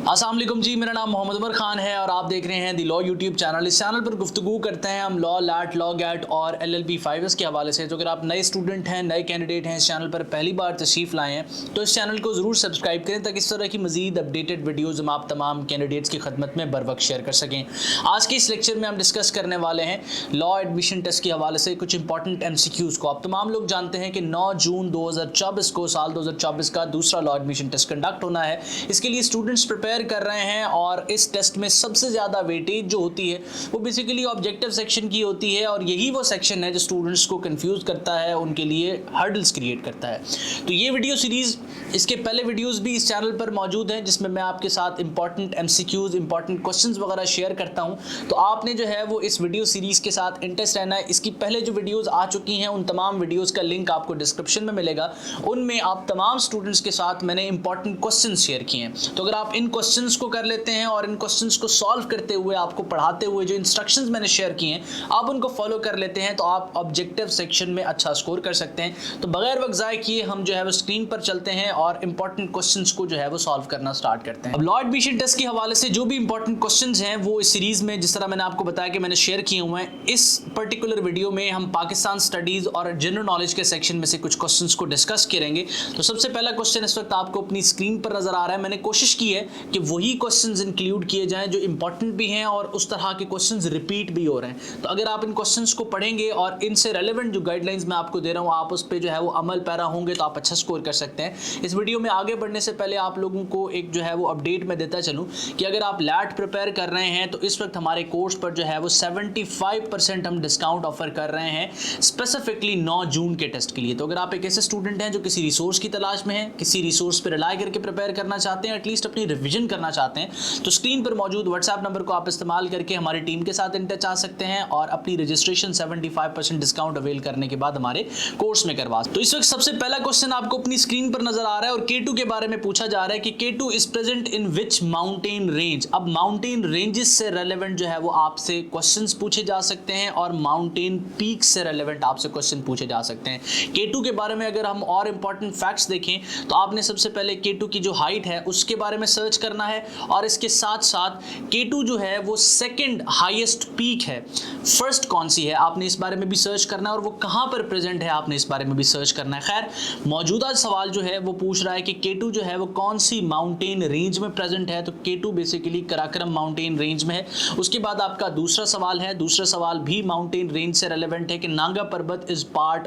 अस्सलाम वालेकुम जी, मेरा नाम मोहम्मद उमर खान है और आप देख रहे हैं दी लॉ यूट्यूब चैनल। इस चैनल पर गुफ्तगू करते हैं हम लॉ, लैट, लॉ गैट और LLB 5S के हवाले से। तो अगर आप नए स्टूडेंट हैं, नए कैंडिडेट हैं, इस चैनल पर पहली बार तशरीफ़ लाए हैं तो इस चैनल को ज़रूर सब्सक्राइब करें ताकि इस तरह की मज़ीद अपडेटेड वीडियोज़ हम आप तमाम कैंडिडेट्स की खदमत में बर वक्त शेयर कर सकें। आज के इस लेक्चर में हम डिस्कस करने वाले हैं लॉ एडमिशन टेस्ट के हवाले से कुछ इंपॉर्टेंट MCQs को। आप तमाम लोग जानते हैं कि 9 जून 2024 को साल 2024 का दूसरा लॉ एडमिशन टेस्ट कंडक्ट होना है। इसके लिए स्टूडेंट्स प्रिपेयर कर रहे हैं और इस टेस्ट में सबसे ज़्यादा वेटेज जो होती है वो बेसिकली ऑब्जेक्टिव सेक्शन की होती है और यही वो सेक्शन है जो स्टूडेंट्स को कंफ्यूज करता है, उनके लिए हर्डल्स क्रिएट करता है। तो ये वीडियो सीरीज़, इसके पहले वीडियोस भी इस चैनल पर मौजूद हैं जिसमें मैं आपके साथ इंपॉर्टेंट MCQs, इंपॉर्टेंट क्वेश्चंस वगैरह शेयर करता हूं। तो आपने जो है वो इस वीडियो सीरीज़ के साथ इंटरेस्ट रहना है। इसकी पहले जो वीडियोज़ आ चुकी हैं उन तमाम वीडियोज़ का लिंक आपको डिस्क्रिप्शन में मिलेगा। उनमें आप तमाम स्टूडेंट्स के साथ मैंने इंपॉर्टेंट क्वेश्चन शेयर किए हैं। तो अगर आप इन क्वेश्चंस को कर लेते हैं और इन क्वेश्चंस को सॉल्व करते हुए, आपको पढ़ाते हुए जो इंस्ट्रक्शंस मैंने शेयर किए हैं आप उनको फॉलो कर लेते हैं तो आप ऑब्जेक्टिव सेक्शन में अच्छा स्कोर कर सकते हैं। तो बगैर वक्त ज़ाय किए हम जो है वो स्क्रीन पर चलते हैं और इंपॉर्टेंट क्वेश्चंस को जो है वो सॉल्व करना स्टार्ट करते हैं। अब लॉ एडमिशन टेस्ट के हवाले से जो भी इंपॉर्टेंट क्वेश्चंस हैं वो इस सीरीज में, जिस तरह मैंने आपको बताया कि मैंने शेयर किए हुए हैं, इस पर्टिकुलर वीडियो में हम पाकिस्तान स्टडीज़ और जनरल नॉलेज के सेक्शन में से कुछ क्वेश्चंस को डिस्कस करेंगे। तो सबसे पहला क्वेश्चन इस वक्त आपको अपनी स्क्रीन पर नजर आ रहा है। मैंने कोशिश की है कि वही क्वेश्चंस इंक्लूड किए जाएं जो इंपॉर्टेंट भी हैं और उस तरह के क्वेश्चंस रिपीट भी हो रहे हैं। तो अगर आप इन क्वेश्चंस को पढ़ेंगे और इनसे रेलेवेंट जो गाइडलाइंस मैं आपको दे रहा हूं आप उस पे जो है वो अमल पैरा होंगे तो आप अच्छा स्कोर कर सकते हैं। इस वीडियो में आगे बढ़ने से पहले आप लोगों को एक जो है वो अपडेट मैं देता चलूं कि अगर आप लैट प्रिपेयर कर रहे हैं तो इस वक्त हमारे कोर्स पर जो है वो 75% हम डिस्काउंट ऑफर कर रहे हैं स्पेसिफिकली 9 जून के टेस्ट के लिए। तो अगर आप एक ऐसे स्टूडेंट हैं जो किसी रिसोर्स की तलाश में है, किसी रिसोर्स पर रिलाई करके प्रिपेयर करना चाहते हैं, एटलीस्ट अपनी रिविजन करना चाहते हैं, तो स्क्रीन पर मौजूद व्हाट्सएप नंबर को आप इस्तेमाल करके हमारी टीम के साथ इन टच आ सकते हैं और अपनी रजिस्ट्रेशन 75% डिस्काउंट अवेल करने के बाद हमारे कोर्स में करवा। तो इस वक्त सबसे पहला क्वेश्चन आपको अपनी स्क्रीन पर नजर आ रहा है और K2 के बारे में पूछा जा रहा है कि K2 is present in which mountain range. अब माउंटेन रेंजेस से रेलेवेंट जो है वो आपसे क्वेश्चंस पूछे जा सकते हैं और माउंटेन पीक से रेलेवेंट आपसे क्वेश्चन पूछे जा सकते हैं। K2 के बारे में अगर हम और इंपॉर्टेंट फैक्ट्स देखें तो आपने सबसे पहले K2 की जो हाइट है उसके बारे में सर्च करना है और इसके साथ साथ K2 जो है वो सेकंड हाईएस्ट पीक है, फर्स्ट कौन सी है आपने इस बारे में भी सर्च करना है और वो कहाँ पर प्रेजेंट है आपने इस बारे में भी सर्च करना है। खैर, मौजूदा सवाल जो है वो पूछ रहा है कि K2 जो है वो कौन सी माउंटेन रेंज में प्रेजेंट है। तो K2 basically Karakoram mountain range में है। उसके बाद आपका दूसरा सवाल है, दूसरा सवाल भी माउंटेन रेंज से रेलेवेंट है कि नांगा पर्वत इज पार्ट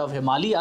ऑफ हिमालय।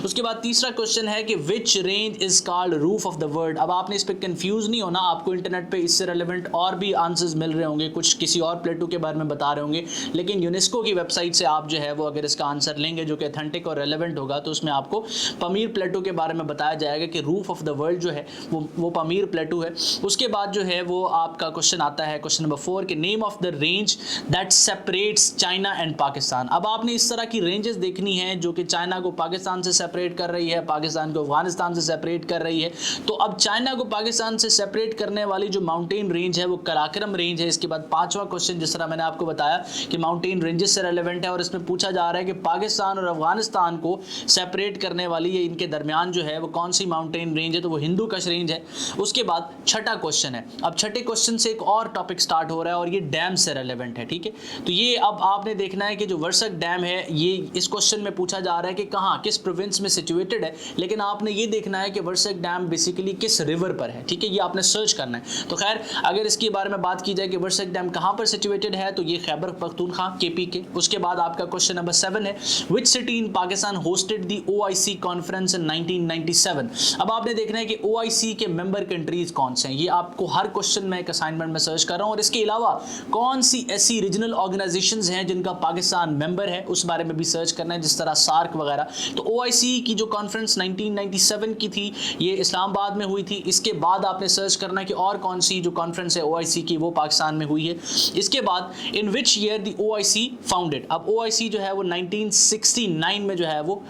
उसके बाद तीसरा क्वेश्चन है कि which range is called roof of the world. अब आपने इस पर कंफ्यूज नहीं होना, आपको इंटरनेट पे इससे रेलेवेंट और भी आंसर्स मिल रहे होंगे, कुछ किसी और प्लेटू के बारे में बता रहे होंगे, लेकिन यूनेस्को की वेबसाइट से आप जो है वो अगर इसका आंसर लेंगे जो कि ऑथेंटिक और रेलेवेंट होगा तो उसमें आपको पमीर प्लेटू के बारे में बताया जाएगा कि रूफ ऑफ द वर्ल्ड जो है वो पमीर प्लेटू है। उसके बाद जो है वो आपका क्वेश्चन आता है, क्वेश्चन नंबर 4 के name of the range that separates China and Pakistan. अब आपने इस तरह की रेंजेस देखनी है जो कि चाइना को पाकिस्तान से सेपरेट कर रही है, पाकिस्तान को अफगानिस्तान से सेपरेट कर रही है। तो अब चाइना को पाकिस्तान से सेपरेट करने वाली जो माउंटेन रेंज है वो कराकरम रेंज है। इसके बाद पांचवा क्वेश्चन, जिस तरह मैंने आपको बताया कि माउंटेन रेंजेस से रेलेवेंट है और इसमें पूछा जा रहा है कि पाकिस्तान और अफगानिस्तान को सेपरेट करने वाली ये इनके दरमियान जो है वो कौन सी माउंटेन रेंज है, तो वो हिंदू कश रेंज है। उसके बाद छठा क्वेश्चन है। अब छठे क्वेश्चन से एक और टॉपिक स्टार्ट हो रहा है और ये डैम से रेलेवेंट है, ठीक है। तो ये अब आपने देखना है कि जो वर्सक डैम है ये इस क्वेश्चन में पूछा जा रहा है कि कहाँ, किस प्रोविंस में सिचुएटेड है, लेकिन आपने ये देखना है कि वर्सक डैम बेसिकली किस रिवर पर है, ठीक है, ये आपने सर्च करना है। तो खैर, अगर इसके बारे में बात की जाए कि वर्सक डैम कहाँ पर सिचुएटेड है तो ये खैबर पख्तूनख्वा KP के। उसके बाद आपका क्वेश्चन नंबर 7 है, which city in Pakistan hosted the OIC conference in 1997। अब आपने देखना है कि OIC के मेंबर कंट्रीज कौन से हैं, ये आपको हर क्वेश्चन में एक असाइनमेंट में सर्च कर रहा हूँ। और इसके अलावा कौन सी ऐसी रीजनल ऑर्गेनाइजेशंस हैं जिनका पाकिस्तान मेंबर है उस बारे में भी सर्च करना है, जिस तरह सार्क वगैरह। तो OIC की जो कॉन्फ्रेंस 1997 की थी ये इस्लामाबाद में हुई थी। इसके बाद आपने सर्च करना है कि और कौन सी जो कॉन्फ्रेंस है OIC की वो पाकिस्तान में हुई है। इसके बाद in which year the OIC founded. अब OIC जो है वो 1969 में जो है वो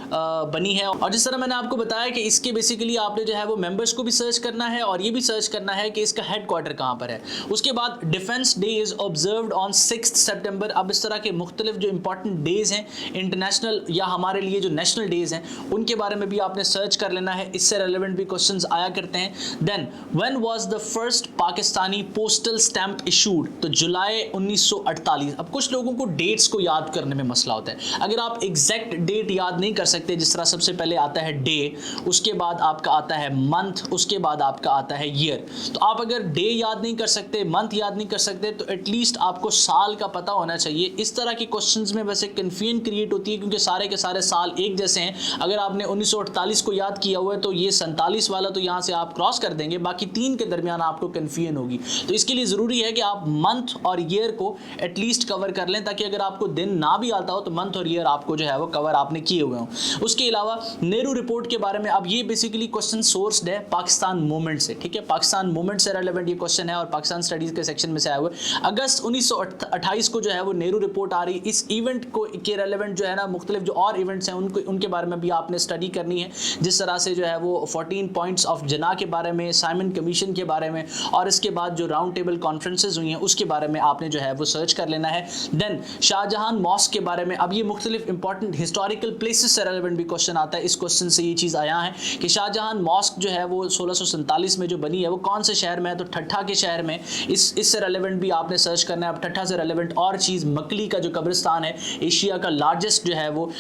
बनी है। और जिस तरह मैंने आपको बताया कि इसके बेसिकली आपने जो है वो मेंबर्स को भी सर्च करना है और ये भी सर्च करना है कि इसका हेडक्वार्टर कहाँ पर है। उसके बाद defence day is observed on 6 सितंबर। अब इस तरह के मुख्तलिफ जो इंपॉर्टेंट डेज हैं इंटरनेशनल या हमारे लिए जो नेशनल डेज हैं उनके बारे में भी आपने सर्च कर लेना है। इससे रेलेवेंट भी क्वेश्चंस आया करते हैं। Then when was the first Pakistani postal stamp issued, तो जुलाई 1948। अब कुछ लोगों को डेट्स को याद करने में मसला होता है। अगर आप एग्जैक्ट डेट याद नहीं कर सकते, जिस तरह सबसे पहले आता है डे, उसके बाद आपका आता है मंथ, उसके बाद आपका आता है ईयर, तो आप अगर डे याद नहीं कर सकते, मंथ याद नहीं कर सकते, तो एटलीस्ट आपको साल का पता होना चाहिए। इस तरह के क्वेश्चंस में वैसे कन्फ्यूजन क्रिएट होती है क्योंकि सारे के सारे साल एक जैसे हैं। अगर आपने 1948 को याद किया हुआ है तो ये 47 वाला तो यहाँ से आप क्रॉस कर देंगे, बाकी 3 के दरमियान आपको कन्फ्यूजन होगी। तो इसके लिए ज़रूरी है कि आप मंथ और ईयर को एटलीस्ट कवर कर लें, ताकि अगर आपको दिन ना भी आता हो तो मंथ और ईयर आपको जो है वो कवर आपने किए हुए हों। उसके अलावा नेहरू रिपोर्ट के बारे में, अब ये बेसिकली क्वेश्चन सोर्स्ड है पाकिस्तान मूवमेंट से, ठीक है, पाकिस्तान मूवमेंट से रेलेवेंट ये क्वेश्चन है और पाकिस्तान स्टडीज़ के सेक्शन में से आया हुआ है। अगस्त 1928 को जो है वो नेहरू रिपोर्ट आ रही। इस इवेंट को के रेलेवेंट जो है ना मुख्तलिफ जो और इवेंट्स हैं उनके बारे में भी आपने स्टडी करनी है, जिस तरह से जो है वो 14 पॉइंट्स ऑफ जना के बारे में, साइमन कमीशन के बारे में, और इसके बाद जो राउंड टेबल कॉन्फ्रेंसेज हुई हैं उसके बारे में आपने जो है वो सर्च कर लेना है। देन शाहजहां मॉस्क के बारे में, अब ये मुख्तलिफ इंपॉर्टेंट हिस्टोरिकल प्लेसेस से रेलेवेंट भी क्वेश्चन आता है। इस क्वेश्चन से ये चीज़ आया है कि शाहजहां मॉस्क जो है वो 1647 में जो बनी है वो कौन से शहर में है, तो ठट्ठा के शहर में। इससे रेलेवेंट भी आपने सर्च करना है। अब ठट्ठा से रेलेवेंट और चीज़, मकली का जो कब्रिस्तान है, एशिया का लार्जेस्ट जो है वो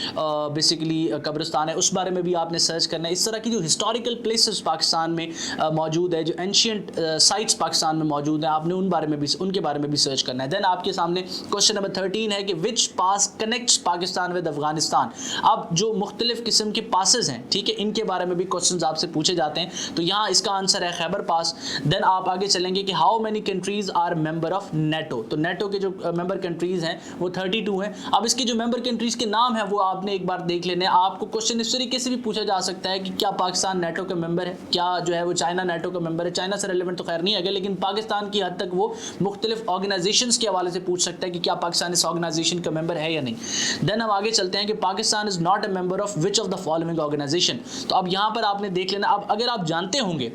बेसिकली कब्रिस्तान है, उस बारे में भी आपने सर्च करना है। इस तरह की जो हिस्टोरिकल प्लेसेस पाकिस्तान में मौजूद है, जो एंशियंट साइट्स पाकिस्तान में मौजूद हैं, आपने उनके बारे में भी सर्च करना है। देन आपके सामने क्वेश्चन नंबर 13 है कि विच पास कनेक्ट्स पाकिस्तान विद अफगानिस्तान। अब जो मुख्तलिफ किस्म के पासेस हैं, ठीक है, इनके बारे में भी क्वेश्चन आपसे पूछे जाते हैं, तो यहाँ इसका आंसर है खैबर पास। देन आप आगे चलेंगे कि how many countries are member of NATO, तो नेटो के जो मेंबर कंट्रीज हैं वो 32 हैं। अब इसके जो मेंबर कंट्रीज के नाम है वो आपने एक बार देख लेने। आपको क्वेश्चन इस तरीके से भी पूछा जा सकता है कि क्या पाकिस्तान नेटो का मेंबर है, क्या जो है वो चाइना नेटो का मेंबर है। चाइना से रेलेवेंट तो खैर नहीं है, लेकिन पाकिस्तान की हद तक वो मुख्तलिफ ऑर्गेनाइजेशंस के हवाले से पूछ सकता है कि क्या पाकिस्तान इस ऑर्गेनाइजेशन का मेंबर है या नहीं। देन हम आगे चलते हैं कि Pakistan is not a member of which of the following organisation. तो अब यहाँ पर आपने देख लेना। अब अगर आप जानते होंगे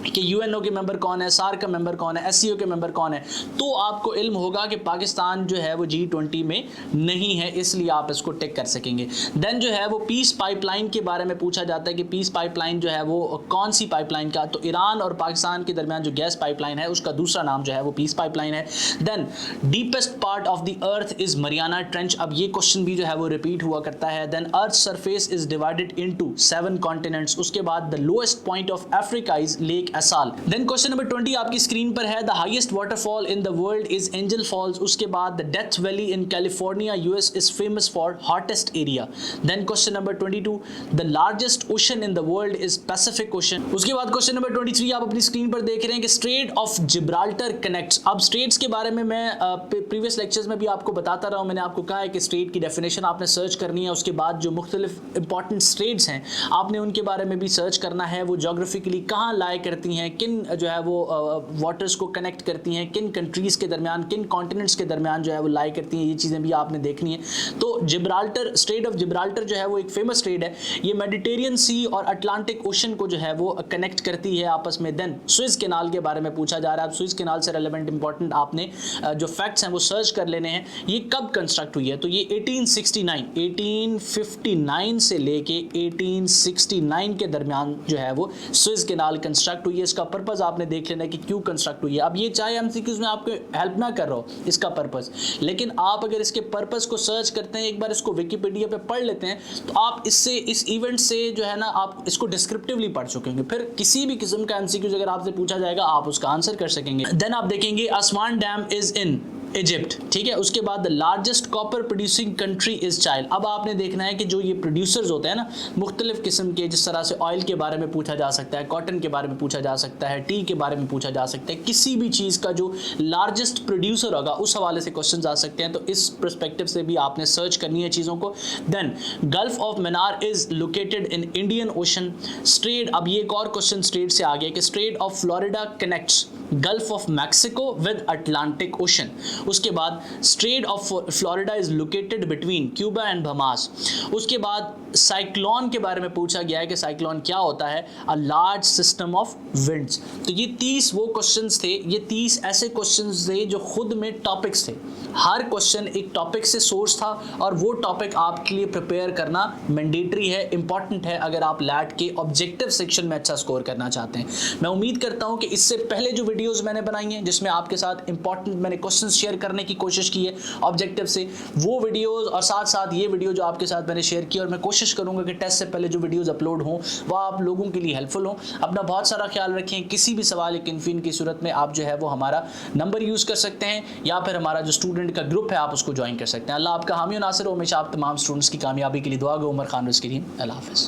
कि यूएनओ के मेंबर कौन है, सार्क का मेंबर कौन है, एससीओ के मेंबर कौन है, तो आपको इल्म होगा कि पाकिस्तान जो है वो G20 में नहीं है, इसलिए आप इसको टिक कर सकेंगे। देन जो है वो पीस पाइपलाइन के बारे में पूछा जाता है कि पीस पाइपलाइन जो है वो कौन सी पाइपलाइन का, तो ईरान और पाकिस्तान के दरमियान जो गैस पाइपलाइन है उसका दूसरा नाम जो है वो पीस पाइपलाइन है। Then deepest part of the earth is Mariana Trench. अब ये क्वेश्चन भी जो है वो रिपीट हुआ करता है। Then earth surface is divided into 7 continents. उसके बाद the lowest point of Africa is Lake Assal. Then question number 20 आपकी स्क्रीन पर है। The highest waterfall in the world is Angel Falls. उसके बाद the Death Valley in California US is famous for hottest area. Then question number 22 the largest ocean in the world is Pacific Ocean. उसके बाद question number 23 आप अपनी screen पर देख रहे हैं कि स्ट्रेट ऑफ जिब्राल्टर कनेक्ट्स। अब स्ट्रेट्स के बारे में मैं प्रीवियस लेक्चर्स में भी आपको बताता रहा हूँ। मैंने आपको कहा है कि स्ट्रेट की डेफिनेशन आपने सर्च करनी है, उसके बाद जो मुख्तलिफ इंपॉर्टेंट स्ट्रेट्स हैं आपने उनके बारे में भी सर्च करना है, वो जोग्राफिकली कहाँ लाए करती हैं, किन जो है वो वाटर्स को कनेक्ट करती हैं, किन कंट्रीज़ के दरमियान, किन कॉन्टिनेंट्स के दरमियान जो है वो लाई करती हैं, ये चीज़ें भी आपने देखनी है। तो जिब्राल्टर, स्ट्रेट ऑफ जिब्राल्टर जो है वो एक फेमस स्ट्रेट है, ये मेडिटेरियन सी और अटलांटिक ओशन को जो है वो कनेक्ट करती है आपस में। देन स्विस कैनाल के बारे में पूछा जा रहा है। अब स्विस कैनाल से रेलेवेंट इंपॉर्टेंट आपने जो फैक्ट्स हैं वो सर्च कर लेने हैं। ये कब कंस्ट्रक्ट हुई है, तो ये 1859 से लेके 1869 के दरमियान जो है वो स्विस कैनाल कंस्ट्रक्ट हुई है। इसका पर्पस आपने देख लेना है कि क्यों कंस्ट्रक्ट हुई है। अब ये चाहे एमसीक्यूज में आपको हेल्प ना कर रहा हो इसका पर्पस, लेकिन आप अगर इसके पर्पस को सर्च करते हैं, एक बार इसको विकिपीडिया पे पढ़ लेते हैं, तो आप इससे, इस इवेंट से जो है ना आप इसको डिस्क्रिप्टिवली पढ़ चुके होंगे। फिर किसी भी किस्म का एमसीक्यूज अगर आपसे पूछा जाएगा आप उसका आंसर कर सकेंगे। देन आप देखेंगे Aswan dam is in Egypt, ठीक है। उसके बाद the largest copper producing country is China. अब आपने देखना है कि जो ये प्रोड्यूसर्स होते हैं ना मुख्तलिफ किस्म के, जिस तरह से ऑयल के बारे में पूछा जा सकता है, कॉटन के बारे में पूछा जा सकता है, टी के बारे में पूछा जा सकता है, किसी भी चीज़ का जो लार्जेस्ट प्रोड्यूसर होगा उस हवाले से क्वेश्चन आ सकते हैं। तो इस परस्पेक्टिव से भी आपने सर्च करनी है चीज़ों को। Then Gulf of Mannar is located in Indian Ocean. Strait, अब ये एक और क्वेश्चन स्ट्रेट से आ गया कि straight of Florida connects gulf of Mexico with Atlantic ocean. उसके बाद straight of Florida is located between Cuba and Bahamas. उसके बाद साइक्लोन के बारे में पूछा गया है कि साइक्लोन क्या होता है, a large system of winds. तो ये 30 वो क्वेश्चंस थे, ये 30 ऐसे क्वेश्चंस थे जो खुद में टॉपिक्स थे। हर क्वेश्चन एक टॉपिक से सोर्स था और वो टॉपिक आपके लिए प्रिपेयर करना मैंडेटरी है, इंपॉर्टेंट है अगर आप लैट के ऑब्जेक्टिव सेक्शन में अच्छा स्कोर करना चाहते हैं। मैं उम्मीद करता हूं कि इससे पहले जो वीडियोस मैंने बनाई हैं जिसमें आपके साथ इंपॉर्टेंट मैंने क्वेश्चन शेयर करने की कोशिश की है ऑब्जेक्टिव से, वो वीडियोस और साथ साथ ये वीडियो जो आपके साथ मैंने शेयर किया, और मैं कोशिश करूंगा कि टेस्ट से पहले जो वीडियोस अपलोड हों वह आप लोगों के लिए हेल्पफुल हों। अपना बहुत सारा ख्याल रखें। किसी भी सवाल या कन्फ्यूजन की सूरत में आप जो है वो हमारा नंबर यूज़ कर सकते हैं या फिर हमारा जो स्टूडेंट का ग्रुप है आप उसको ज्वाइन कर सकते हैं। अल्लाह आपका हामी और नासिर हो। हमेशा आप तमाम स्टूडेंट्स की कामयाबी के लिए दुआ गो। उमर खान उसकी टीम। अल्लाह हाफ़िज़।